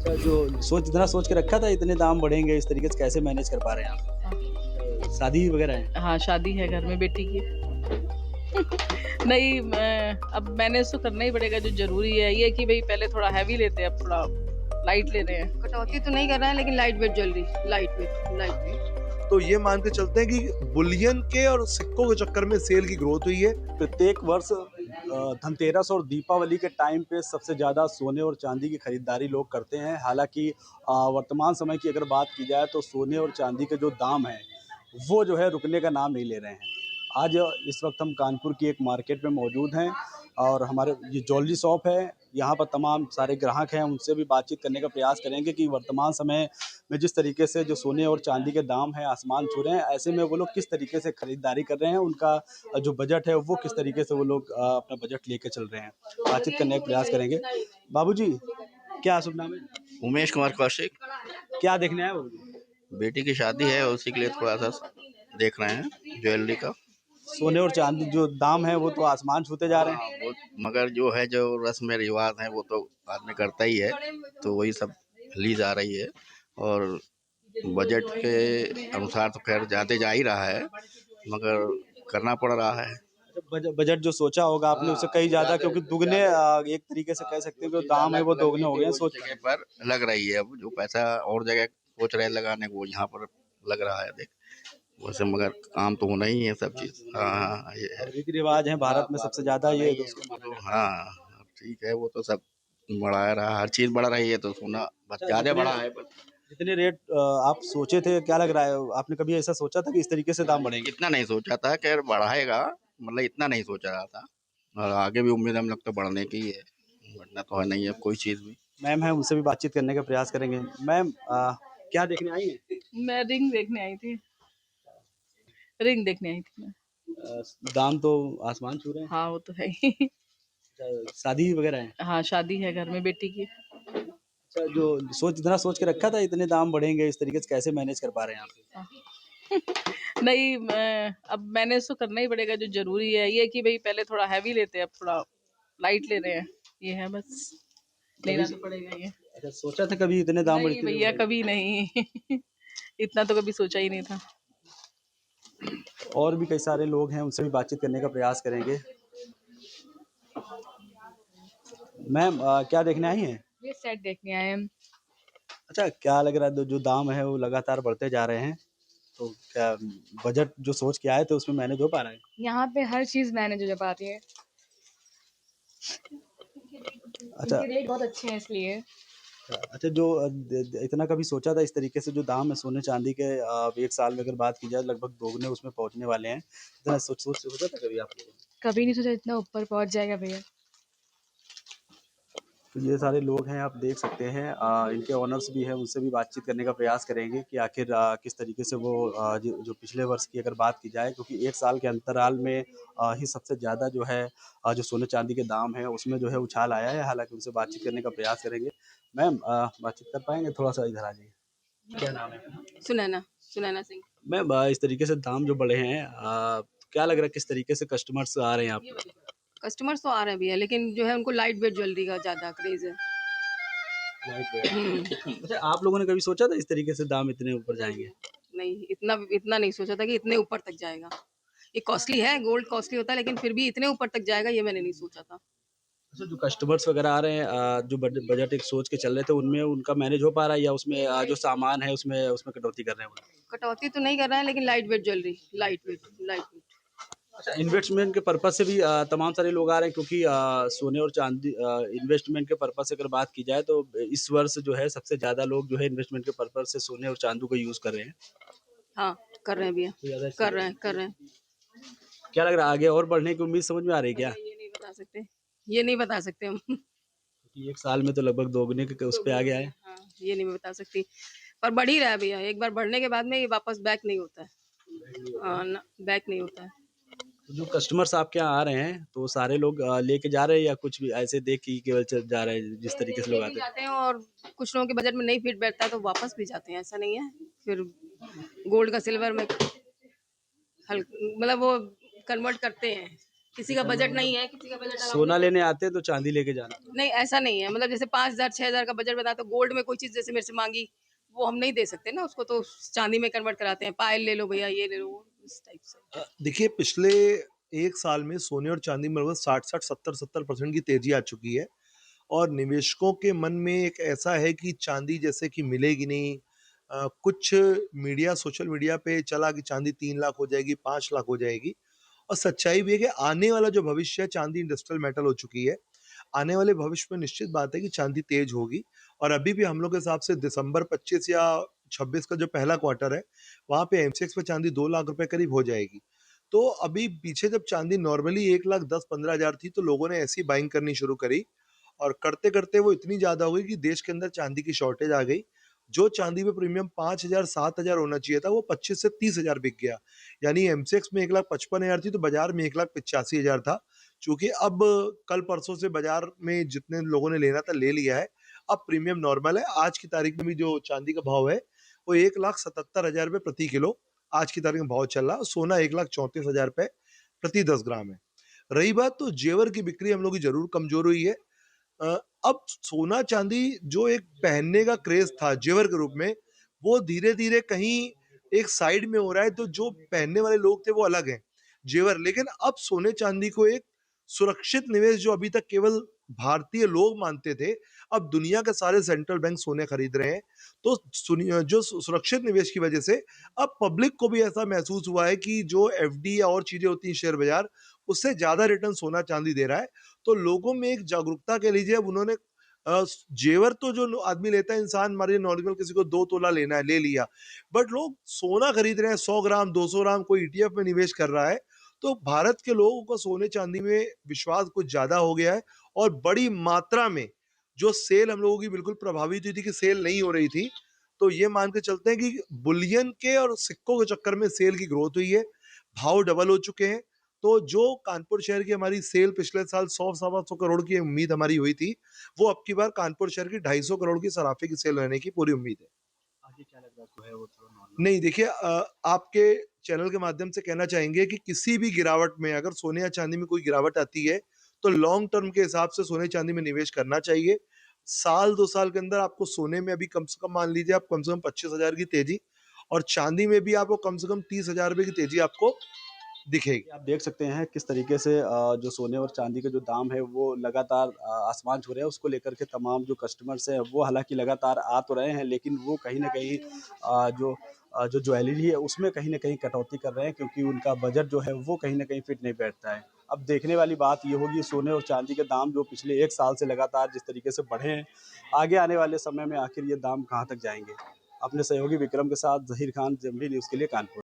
अच्छा, जो इतना सोच के रखा था इतने दाम बढ़ेंगे इस तरीके से कैसे मैनेज कर पा रहे हैं आप? शादी वगैरह है? हाँ, शादी है घर में बेटी की। नहीं, अब मैनेज तो करना ही पड़ेगा जो ज़रूरी है। ये कि भई पहले थोड़ा हैवी लेते हैं, अब थोड़ा लाइट ले रहे हैं। कटौती तो नहीं कर रहा है लेकिन light weight jewellery, light weight. तो ये मान के चलते हैं कि बुलियन के और सिक्कों के चक्कर में सेल की ग्रोथ हुई है। प्रत्येक वर्ष धनतेरस और दीपावली के टाइम पे सबसे ज़्यादा सोने और चांदी की खरीदारी लोग करते हैं। हालाँकि वर्तमान समय की अगर बात की जाए तो सोने और चांदी के जो दाम हैं, वो जो है रुकने का नाम नहीं ले रहे हैं। आज इस वक्त हम कानपुर की एक मार्केट में मौजूद हैं और हमारे ये ज्वेलरी शॉप है। यहाँ पर तमाम सारे ग्राहक हैं, उनसे भी बातचीत करने का प्रयास करेंगे कि वर्तमान समय में जिस तरीके से जो सोने और चांदी के दाम हैं आसमान छू रहे हैं, ऐसे में वो लोग किस तरीके से खरीदारी कर रहे हैं, उनका जो बजट है वो किस तरीके से वो लोग अपना बजट लेके चल रहे हैं। बातचीत करने का प्रयास करेंगे। बाबूजी, क्या शुभ नाम है? उमेश कुमार कौशिक। क्या देखने आए बाबूजी? बेटी की शादी है, उसी के लिए थोड़ा सा देख रहे हैं ज्वेलरी का। सोने और चांदी जो दाम है वो तो आसमान छूते जा रहे हैं। वो मगर जो है, जो रस्म रिवाज है वो तो आदमी करता ही है, तो वही सब ली जा रही है। और बजट के अनुसार तो खैर जाते जा ही रहा है, मगर करना पड़ रहा है। बजट जो सोचा होगा आपने उससे कहीं ज्यादा, क्योंकि दुगने एक तरीके से कह सकते हैं जो दाम है वो दोगुने हो गए हैं। सोच जगह पर लग रही है, अब जो पैसा और जगह सोच रहे लगाने को, यहाँ पर लग रहा है देख वैसे, मगर काम तो होना ही है सब चीज। हाँ, ये है, रीति रिवाज है भारत में सबसे ज्यादा ये तो हाँ ठीक है, वो तो सब बढ़ा रहा, हर चीज बढ़ रही है, तो सोना बस ज्यादा बढ़ा है। पर जितने रेट आप सोचे थे, क्या लग रहा है आपने कभी ऐसा सोचा था कि इस तरीके से दाम बढ़ेंगे? इतना नहीं सोचा था कि बढ़ाएगा, मतलब इतना नहीं सोच रहा था। और आगे भी उम्मीद हम लोग तो बढ़ने की है, बढ़ना तो है नहीं है कोई चीज भी। मैम है, उनसे भी बातचीत करने का प्रयास करेंगे। मैम, क्या देखने आई हैं? मैं रिंग देखने आई थी। रिंग देखने आई थी मैं। दाम तो आसमान छू रहे हैं। हाँ, वो तो है ही। शादी वगैरह है? हाँ, शादी है घर में बेटी की। अच्छा, जो इतना सोच के रखा था इतने दाम बढ़ेंगे इस तरीके से कैसे मैनेज कर पा रहे हैं आप? नहीं, अब मैनेज तो करना ही पड़ेगा जो ज़रूरी है। ये कि भई पहले थोड़ा हैवी लेते हैं, अब थोड़ा लाइट ले रहे हैं। ये है बस, लेना तो पड़ेगा ये। अच्छा, सोचा था कभी इतने दाम नहीं भैया, कभी नहीं। इतना तो कभी सोचा ही नहीं था। और भी कई सारे लोग हैं, उनसे भी बातचीत करने का प्रयास करेंगे। मैम, क्या देखने आई हैं? ये सेट देखने आए हम। अच्छा, क्या लग रहा है जो दाम है वो लगातार बढ़ते जा रहे हैं, तो क्या बजट जो सोच के आए थे उसमें मैनेज हो पा रहा है? यहाँ पे हर चीज मैनेज हो पाती है। अच्छा। इनके रेट बहुत अच्छे हैं इसलिए। अच्छा, जो इतना कभी सोचा था इस तरीके से जो दाम है सोने चांदी के, एक साल में अगर बात की जाए लगभग दोगुने उसमें पहुंचने वाले हैं, इतना सोचा था कभी आप लोगों ने? कभी नहीं सोचा इतना ऊपर पहुंच जाएगा भैया। तो ये सारे लोग हैं, आप देख सकते हैं। इनके ओनर्स भी हैं, उनसे भी बातचीत करने का प्रयास करेंगे कि आखिर किस तरीके से वो जो पिछले वर्ष की अगर बात की जाए, क्योंकि एक साल के अंतराल में ही सबसे ज़्यादा जो है जो सोने चांदी के दाम है उसमें जो है उछाल आया है। हालांकि उनसे बातचीत करने का प्रयास करेंगे। मैम, बातचीत कर पाएंगे? थोड़ा सा इधर आ जाइए। क्या नाम है? सुनैना सिंह। मैम, इस तरीके से दाम जो बढ़े हैं, क्या लग रहा है किस तरीके से कस्टमर्स आ रहे हैं आप? कस्टमर्स तो आ रहे हैं भैया, लेकिन जो है उनको लाइट वेट ज्वेलरी का ज्यादा क्रेज है। अच्छा, आप लोगों ने कभी सोचा था इस तरीके से दाम इतने ऊपर जाएंगे? नहीं, इतना नहीं सोचा था कि इतने ऊपर तक जाएगा। ये कॉस्टली है, गोल्ड कॉस्टली होता है, लेकिन फिर भी इतने ऊपर तक जाएगा ये मैंने नहीं सोचा था। अच्छा, जो कस्टमर्स वगैरह आ रहे हैं, जो बजट एक सोच के चल रहे थे, उनमें उनका मैनेज हो पा रहा है या उसमें जो सामान है उसमें कटौती कर रहे हैं वो? कटौती तो नहीं कर रहा है लेकिन light weight jewellery, light weight. अच्छा, इन्वेस्टमेंट के पर्पज से भी तमाम सारे लोग आ रहे हैं, क्योंकि सोने और चांदी इन्वेस्टमेंट के पर्पज से अगर बात की जाए तो इस वर्ष जो है सबसे ज़्यादा लोग जो है इन्वेस्टमेंट के पर्पज से सोने और चांदी को यूज़ कर रहे हैं। हाँ, कर रहे हैं भैया, तो ज़्यादा कर रहे हैं। क्या लग रहा है आगे और बढ़ने की उम्मीद समझ में आ रही है क्या? ये नहीं बता सकते हम। क्योंकि एक साल में तो लगभग दोगुने के उस पे आ गया है। हाँ, ये नहीं बता सकती, पर बढ़ ही रहा है भैया। एक बार बढ़ने के बाद में ये वापस बैक नहीं होता है। बैक नहीं होता है। तो जो कस्टमर्स आपके यहाँ आ रहे हैं तो सारे लोग लेके जा रहे हैं या कुछ भी ऐसे देख के केवल जा रहे हैं जिस तरीके से लोग आते हैं? जाते हैं, और कुछ लोगों के बजट में नहीं फिट बैठता है तो वापस भी जाते हैं, ऐसा नहीं है। फिर गोल्ड का सिल्वर में मतलब वो कन्वर्ट करते हैं। किसी का बजट नहीं है, किसी का बजट सोना लेने आते हैं तो चांदी लेके जाना। नहीं, ऐसा नहीं है। मतलब जैसे 5,000 6,000 का बजट बता तो गोल्ड में कोई चीज जैसे मेरे से मांगी वो हम नहीं दे सकते ना, उसको तो चांदी में कन्वर्ट कराते हैं। पायल ले लो भैया, ये ले लो, इस टाइप से। देखिए पिछले एक साल में सोने और चांदी में लगभग 60-60, 70-70% की तेजी आ चुकी है और निवेशकों के मन में एक ऐसा है कि चांदी जैसे कि मिलेगी नहीं। कुछ मीडिया सोशल मीडिया पे चला कि चांदी 3 लाख हो जाएगी, 5 लाख हो जाएगी और सच्चाई भी है कि आने वाला जो भविष्य है चांदी इंडस्ट्रियल मेटल हो चुकी है। आने वाले भविष्य में निश्चित बात है कि चांदी तेज होगी और अभी भी हम लोग के हिसाब से दिसंबर 25 या 26 का जो पहला क्वार्टर है वहाँ पे एमसीएक्स पे चांदी 2 लाख रुपए करीब हो जाएगी। तो अभी पीछे जब चांदी नॉर्मली 1,10,15 हज़ार थी तो लोगों ने ऐसी बाइंग करनी शुरू करी और करते-करते वो इतनी ज़्यादा हो गई कि देश के अंदर चांदी की शॉर्टेज आ गई। जो चांदी पे प्रीमियम 5,000 7,000 होना चाहिए था वो 25 से 30,000 बिक गया। यानी एमसीएक्स में 1,55,000 थी तो बाजार में 1,85,000 था। चूँकि अब कल परसों से बाजार में जितने लोगों ने लेना था ले लिया है। अब प्रीमियम नॉर्मल है। आज की तारीख में भी जो चांदी का भाव है वो 1,77,000 रुपए प्रति किलो आज की तारीख में भाव चल रहा है। सोना 1,34,000 रुपए प्रति 10 ग्राम है। रही बात तो जेवर की बिक्री हम लोग की जरूर कमजोर हुई है। अब सोना चांदी जो एक पहनने का क्रेज था जेवर के रूप में वो धीरे धीरे कहीं एक साइड में हो रहा है। तो जो पहनने वाले लोग थे वो अलग हैं जेवर, लेकिन अब सोने चांदी को एक सुरक्षित निवेश जो अभी तक केवल भारतीय लोग मानते थे अब दुनिया के सारे सेंट्रल बैंक सोने खरीद रहे हैं। तो जो सुरक्षित निवेश की वजह से अब पब्लिक को भी ऐसा महसूस हुआ है कि जो एफडी या और चीजें होती हैं शेयर बाजार उससे ज्यादा रिटर्न सोना चांदी दे रहा है। तो लोगों में एक जागरूकता कह लीजिए। अब उन्होंने जेवर तो जो आदमी लेता है इंसान हमारे नॉर्मल किसी को 2 तोला लेना है ले लिया, बट लोग सोना खरीद रहे हैं 100 ग्राम 200 ग्राम, कोई ईटीएफ में निवेश कर रहा है। तो भारत के लोगों को सोने चांदी में विश्वास कुछ ज्यादा हो गया है और बड़ी मात्रा में जो सेल हम लोगों की बिल्कुल प्रभावित हुई थी कि सेल नहीं हो रही थी, तो ये मान के चलते हैं कि बुलियन के और सिक्कों के चक्कर में सेल की ग्रोथ हुई है। भाव डबल हो चुके हैं। तो जो कानपुर शहर की हमारी सेल पिछले साल 100-125 करोड़ की उम्मीद हमारी हुई थी वो अब की बार कानपुर शहर की 250 करोड़ की सराफे की सेल रहने की पूरी उम्मीद है। आगे क्या लग रहा है वो थोड़ा नॉर्मल? नहीं देखिए, आपके चैनल के माध्यम से कहना चाहेंगे कि किसी भी गिरावट में अगर सोने या चांदी में कोई गिरावट आती है तो लॉन्ग टर्म के हिसाब से सोने चांदी में निवेश करना चाहिए। साल 2 साल के अंदर आपको सोने में अभी कम से कम मान लीजिए आप कम से कम 25,000 की तेजी और चांदी में भी आपको कम से कम 30,000 रुपए की तेजी आपको दिखेगी। आप देख सकते हैं किस तरीके से जो सोने और चांदी के जो दाम है वो लगातार आसमान छू रहे हैं। उसको लेकर के तमाम जो कस्टमर्स हैं वो हालांकि लगातार आ तो रहे हैं लेकिन वो कहीं ना कहीं जो ज्वेलरी है उसमें कहीं ना कहीं कटौती कर रहे हैं क्योंकि उनका बजट जो है वो कहीं ना कहीं फिट नहीं बैठता है। अब देखने वाली बात ये होगी सोने और चांदी के दाम जो पिछले 1 साल से लगातार जिस तरीके से बढ़े हैं आगे आने वाले समय में आखिर ये दाम कहाँ तक जाएंगे। अपने सहयोगी विक्रम के साथ जहीर खान, जंभी न्यूज़ के लिए कानपुर।